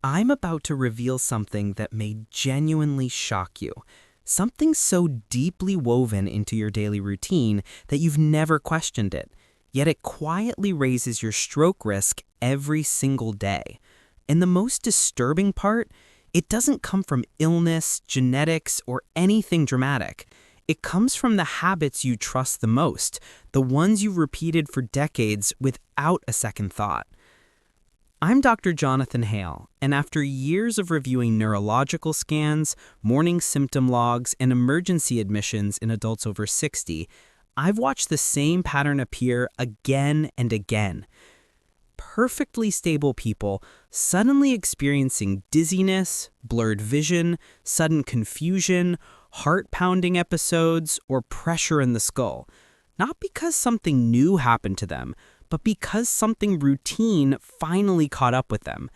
I'm about to reveal something that may genuinely shock you. Something so deeply woven into your daily routine that you've never questioned it, yet it quietly raises your stroke risk every single day. And the most disturbing part, it doesn't come from illness, genetics, or anything dramatic. It comes from the habits you trust the most, the ones you've repeated for decades without a second thought. I'm Dr. Jonathan Hale, and after years of reviewing neurological scans, morning symptom logs, and emergency admissions in adults over 60, I've watched the same pattern appear again and again. Perfectly stable people suddenly experiencing dizziness, blurred vision, sudden confusion, heart-pounding episodes, or pressure in the skull. Not because something new happened to them, but because something routine finally caught up with them.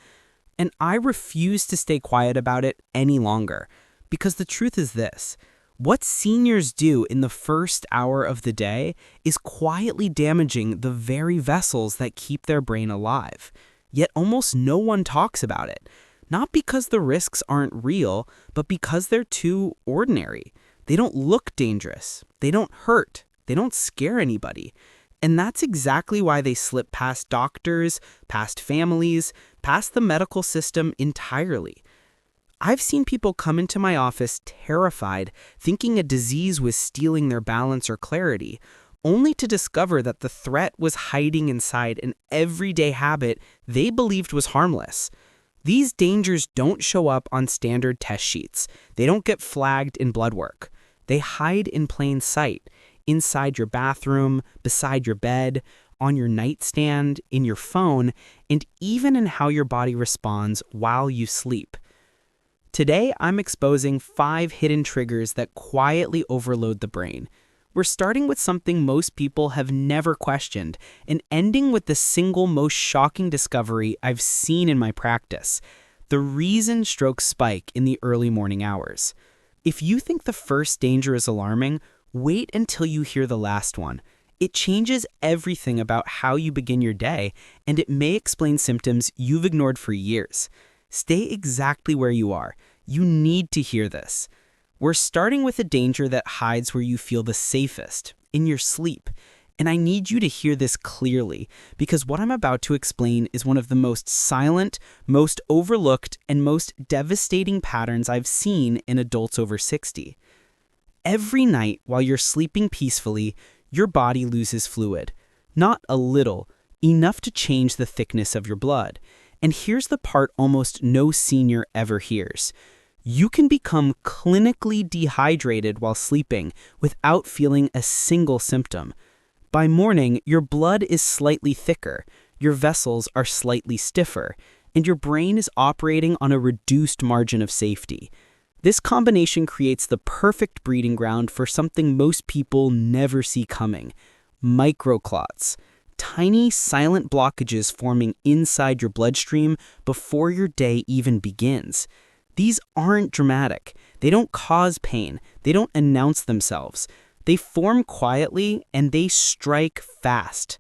And I refuse to stay quiet about it any longer, because the truth is this: what seniors do in the first hour of the day is quietly damaging the very vessels that keep their brain alive. Yet almost no one talks about it, not because the risks aren't real, but because they're too ordinary. They don't look dangerous, they don't hurt, they don't scare anybody. And that's exactly why they slip past doctors, past families, past the medical system entirely. I've seen people come into my office terrified, thinking a disease was stealing their balance or clarity, only to discover that the threat was hiding inside an everyday habit they believed was harmless. These dangers don't show up on standard test sheets. They don't get flagged in blood work. They hide in plain sight. Inside your bathroom, beside your bed, on your nightstand, in your phone, and even in how your body responds while you sleep. Today, I'm exposing 5 hidden triggers that quietly overload the brain. We're starting with something most people have never questioned, and ending with the single most shocking discovery I've seen in my practice: the reason strokes spike in the early morning hours. If you think the first danger is alarming, wait until you hear the last one. It changes everything about how you begin your day, and it may explain symptoms you've ignored for years. Stay exactly where you are. You need to hear this. We're starting with a danger that hides where you feel the safest, in your sleep. And I need you to hear this clearly, because what I'm about to explain is one of the most silent, most overlooked, and most devastating patterns I've seen in adults over 60. Every night while you're sleeping peacefully, your body loses fluid. Not a little, enough to change the thickness of your blood. And here's the part almost no senior ever hears. You can become clinically dehydrated while sleeping without feeling a single symptom. By morning, your blood is slightly thicker, your vessels are slightly stiffer, and your brain is operating on a reduced margin of safety. This combination creates the perfect breeding ground for something most people never see coming: micro-clots. Tiny, silent blockages forming inside your bloodstream before your day even begins. These aren't dramatic. They don't cause pain. They don't announce themselves. They form quietly, and they strike fast.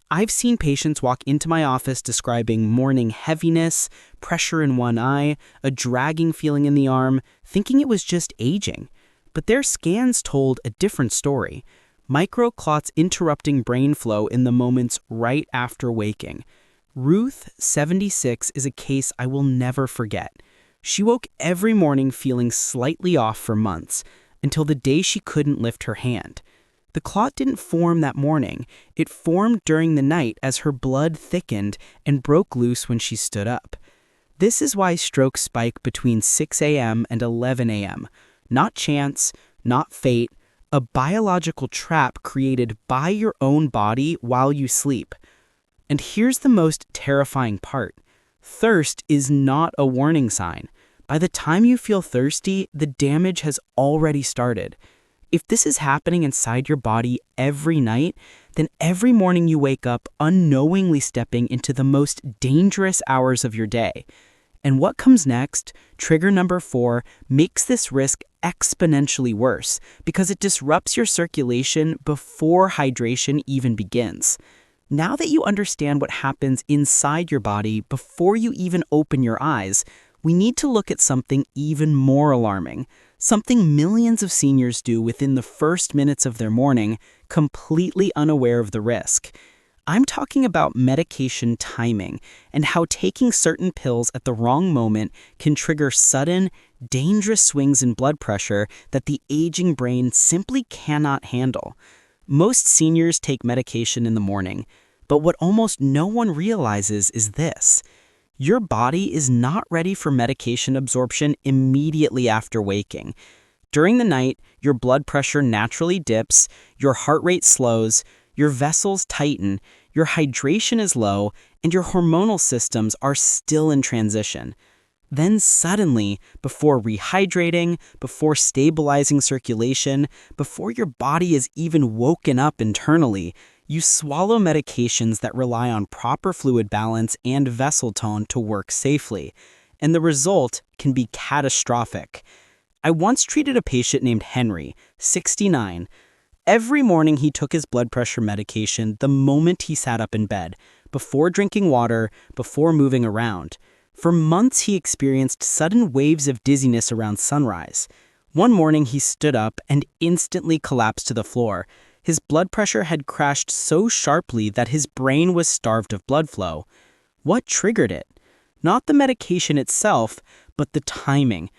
I've seen patients walk into my office describing morning heaviness, pressure in one eye, a dragging feeling in the arm, thinking it was just aging. But their scans told a different story: micro-clots interrupting brain flow in the moments right after waking. Ruth, 76, is a case I will never forget. She woke every morning feeling slightly off for months, until the day she couldn't lift her hand. The clot didn't form that morning. It formed during the night as her blood thickened and broke loose when she stood up. This is why strokes spike between 6 a.m. and 11 a.m. Not chance, not fate, a biological trap created by your own body while you sleep. And here's the most terrifying part: thirst is not a warning sign. By the time you feel thirsty, the damage has already started. If this is happening inside your body every night, then every morning you wake up unknowingly stepping into the most dangerous hours of your day. And what comes next, trigger number 4, makes this risk exponentially worse because it disrupts your circulation before hydration even begins. Now that you understand what happens inside your body before you even open your eyes, we need to look at something even more alarming, something millions of seniors do within the first minutes of their morning, completely unaware of the risk. I'm talking about medication timing and how taking certain pills at the wrong moment can trigger sudden, dangerous swings in blood pressure that the aging brain simply cannot handle. Most seniors take medication in the morning, but what almost no one realizes is this. Your body is not ready for medication absorption immediately after waking. During the night, your blood pressure naturally dips, your heart rate slows, your vessels tighten, your hydration is low, and your hormonal systems are still in transition. Then suddenly, before rehydrating, before stabilizing circulation, before your body is even woken up internally, you swallow medications that rely on proper fluid balance and vessel tone to work safely, and the result can be catastrophic. I once treated a patient named Henry, 69. Every morning he took his blood pressure medication the moment he sat up in bed, before drinking water, before moving around. For months he experienced sudden waves of dizziness around sunrise. One morning he stood up and instantly collapsed to the floor. His blood pressure had crashed so sharply that his brain was starved of blood flow. What triggered it? Not the medication itself, but the timing.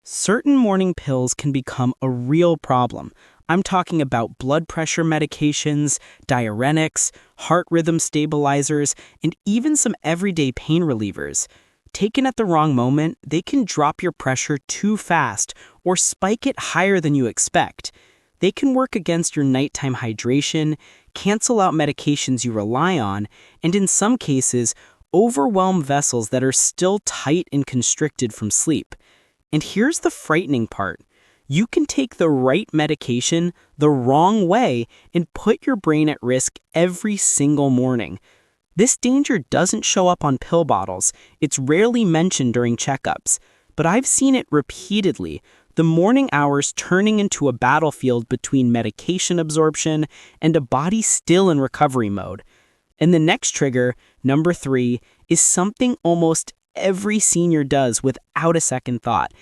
Certain morning pills can become a real problem. I'm talking about blood pressure medications, diuretics, heart rhythm stabilizers, and even some everyday pain relievers. Taken at the wrong moment, they can drop your pressure too fast or spike it higher than you expect. They can work against your nighttime hydration, cancel out medications you rely on, and in some cases, overwhelm vessels that are still tight and constricted from sleep. And here's the frightening part. You can take the right medication the wrong way and put your brain at risk every single morning. This danger doesn't show up on pill bottles. It's rarely mentioned during checkups. But I've seen it repeatedly, the morning hours turning into a battlefield between medication absorption and a body still in recovery mode. And the next trigger, number 3, is something almost every senior does without a second thought.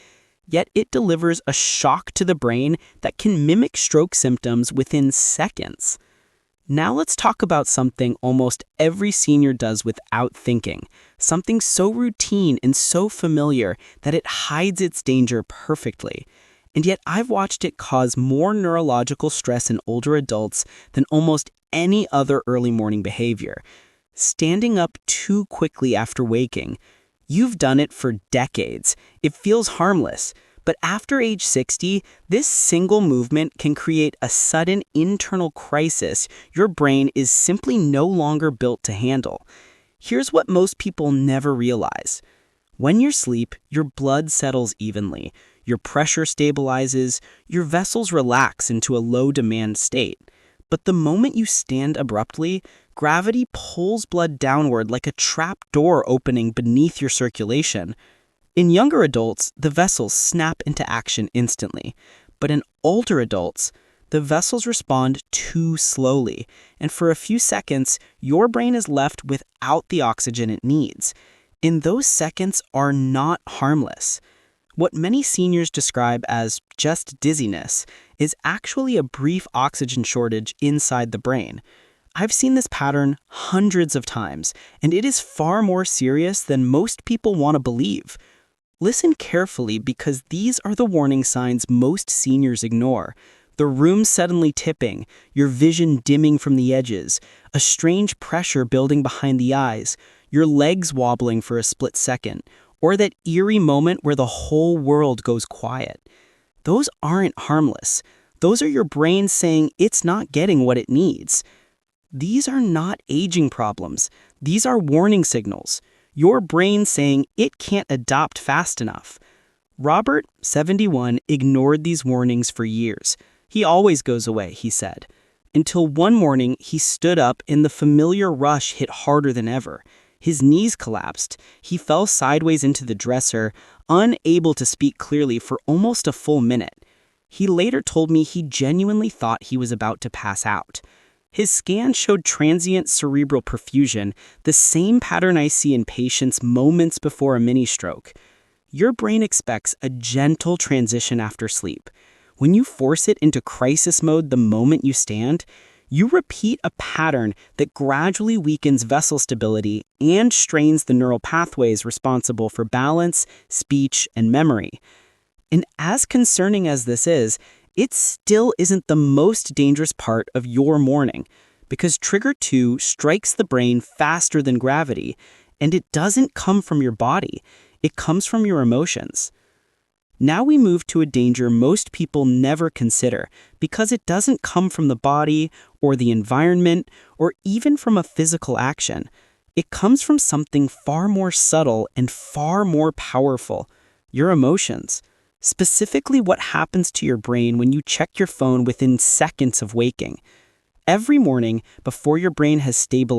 Yet it delivers a shock to the brain that can mimic stroke symptoms within seconds. Now let's talk about something almost every senior does without thinking, something so routine and so familiar that it hides its danger perfectly. And yet I've watched it cause more neurological stress in older adults than almost any other early morning behavior. Standing up too quickly after waking. You've done it for decades. It feels harmless. But after age 60, this single movement can create a sudden internal crisis your brain is simply no longer built to handle. Here's what most people never realize. When you sleep, your blood settles evenly, your pressure stabilizes, your vessels relax into a low-demand state. But the moment you stand abruptly, gravity pulls blood downward like a trap door opening beneath your circulation. In younger adults, the vessels snap into action instantly. But in older adults, the vessels respond too slowly, and for a few seconds, your brain is left without the oxygen it needs. And those seconds are not harmless. What many seniors describe as just dizziness is actually a brief oxygen shortage inside the brain. I've seen this pattern hundreds of times, and it is far more serious than most people want to believe. Listen carefully because these are the warning signs most seniors ignore. The room suddenly tipping, your vision dimming from the edges, a strange pressure building behind the eyes, your legs wobbling for a split second, or that eerie moment where the whole world goes quiet. Those aren't harmless. Those are your brain saying it's not getting what it needs. These are not aging problems. These are warning signals. Your brain saying it can't adapt fast enough. Robert, 71, ignored these warnings for years. He always goes away, he said. Until one morning, he stood up and the familiar rush hit harder than ever. His knees collapsed. He fell sideways into the dresser, unable to speak clearly for almost a full minute. He later told me he genuinely thought he was about to pass out. His scan showed transient cerebral perfusion, the same pattern I see in patients moments before a mini-stroke. Your brain expects a gentle transition after sleep. When you force it into crisis mode the moment you stand, you repeat a pattern that gradually weakens vessel stability and strains the neural pathways responsible for balance, speech, and memory. And as concerning as this is, it still isn't the most dangerous part of your morning, because trigger 2 strikes the brain faster than gravity, and it doesn't come from your body, it comes from your emotions. Now we move to a danger most people never consider, because it doesn't come from the body or the environment or even from a physical action. It comes from something far more subtle and far more powerful: your emotions. Specifically, what happens to your brain when you check your phone within seconds of waking. Every morning, before your brain has stabilized